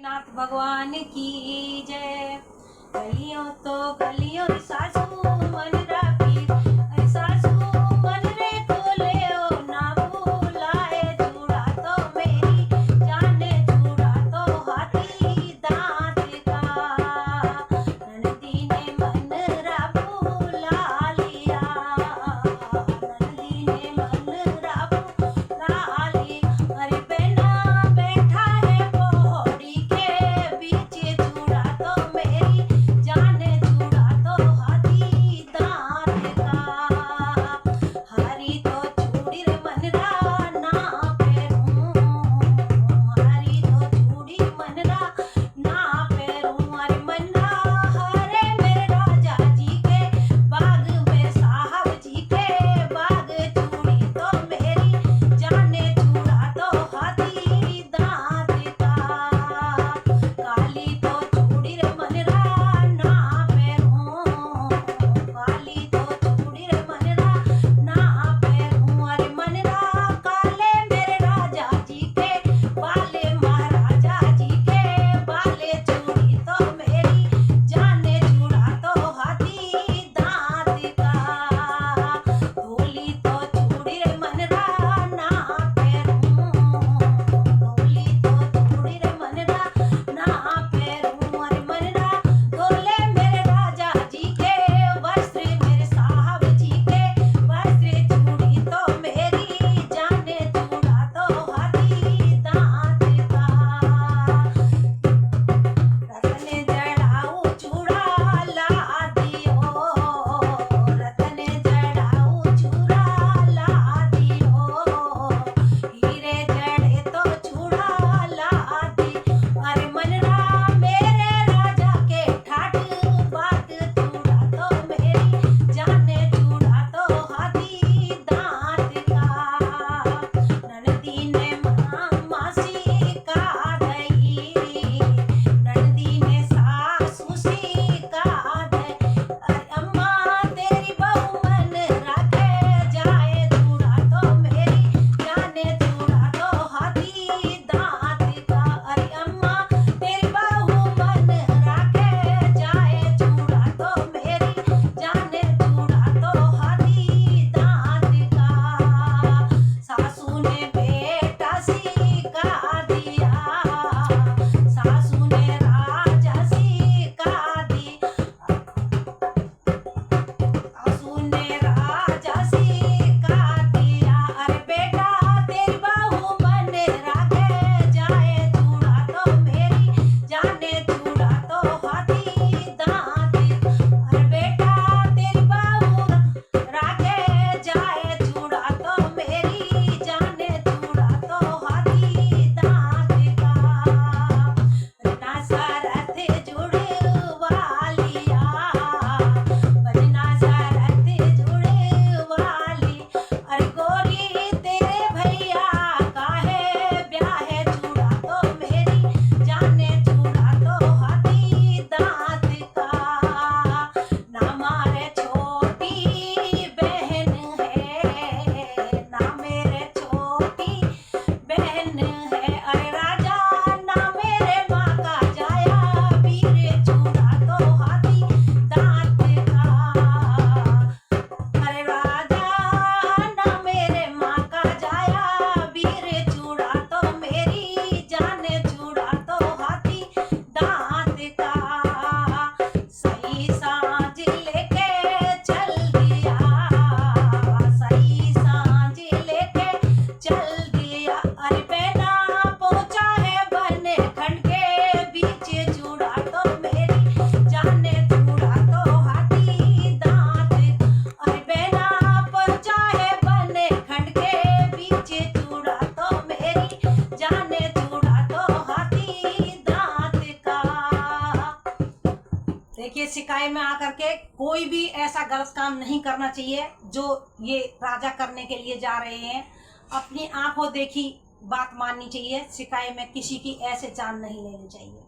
नाथ भगवान की जय। गलियों तो गलियों सासू मन राखी, अरे सासू मन रे खोले ओ ना भूलाए, चूड़ा तो मेरी जाने चूड़ा तो हाथी दांत का, नंदी ने मन रा भूला लिया, नंदी ने मन रा भूला ली। अरे बेना बैठा है पौड़ी के बीच, चूड़ा तो मेरी जाने चूड़ा तो हाथी दांत का, हरी तो चूड़ी रे मनरा ना पैरूं, हरी तो चूड़ी मनरा ना पैरूं। अरे मनरा हरे मेरे राजा जी के बाग में, साहब जी के बाग, चूड़ी तो मेरी जाने चूड़ा तो हाथी दांत का, काली तो चूड़ी रे मनरा ना पैरूं, काली तो चूड़ी रे मनरा ना पैरूं। अरे मनरा काले मेरे राजा जी के बाले, महाराजा जी के बाले, चूड़ी तो मेरी जाने चूड़ा तो हाथी दांत का, धोली तो चूड़ी रे मनरा ना पैरूं, धोली तो चूड़ी रे मनरा ना पैरूं। अरे मनरा धोले मेरे राजा जी के वस्त्र, मेरे साहब जी के वस्त्र, चूड़ी तो मेरी जाने चूड़ा तो हाथी दांत का, रतन जड़ाऊ चूड़ा ला दियो, रतन जड़ाऊ चूड़ा ला दियो, हीरे जड़े तो चूड़ा ला दी। अरे मनरा मेरे राजा के ठाठ बात, चूड़ा तो मेरी जाने चूड़ा तो हाथी दांत का, ननदी ने मासी का दई, ननदी ने सासू सी का दई। अरे अम्मा तेरी बहू मन राखे जाए, चूड़ा तो मेरी जाने चूड़ा तो हाथी दांत का। अरे अम्मा तेरी बहू मन राखे जाए, चूड़ा तो मेरी जाने चूड़ा तो हाथी दांत का, सासू ने बेटा सी का दिया, सासू ने राजा सी का दी, सासू ने राजा सी का दिया। अरे बेटा तेरी बहू मन राखे जाए, चूड़ा तो मेरी जाने चूड़ा तो हाथी दांत। अरे बेटा तेरी बहू राखे जाए, चूड़ा तो मेरी जाने चूड़ा तो हाथी दांत का, रटना सारथ जुड़वा लिया, बजना सारथ जुड़वा ली। अरे गोरी तेरे भैया काहे ब्याहे, चूड़ा तो मेरी जाने चूड़ा तो हाथी दांत का, ना मारे छोटी बहन है, ना मेरे छोटी बहन है। अरे राजा ना मेरे माँ का जाया वीर, चूड़ा तो हाथी दांत का, अरे राजा ना मेरे माँ का जाया वीर, चूड़ा तो मेरी जाने चूड़ा तो हाथी दांत का, सही सांझ लेके चल दिया, सही सांझ लेके चल दिया। अरे बेना पहुंचा है बने खंड के बीच, चूड़ा तो मेरी जाने चूड़ा तो हाथी दांत। अरे बेना पहुंचा है बने खंड के बीच, चूड़ा तो मेरी जाने चूड़ा तो हाथी दांत का। देखिए सिकाई में आकर के कोई भी ऐसा गलत काम नहीं करना चाहिए जो ये राजा करने के लिए जा रहे हैं। अपनी आंखों देखी बात माननी चाहिए, सिकाई में किसी की ऐसे जान नहीं लेनी चाहिए।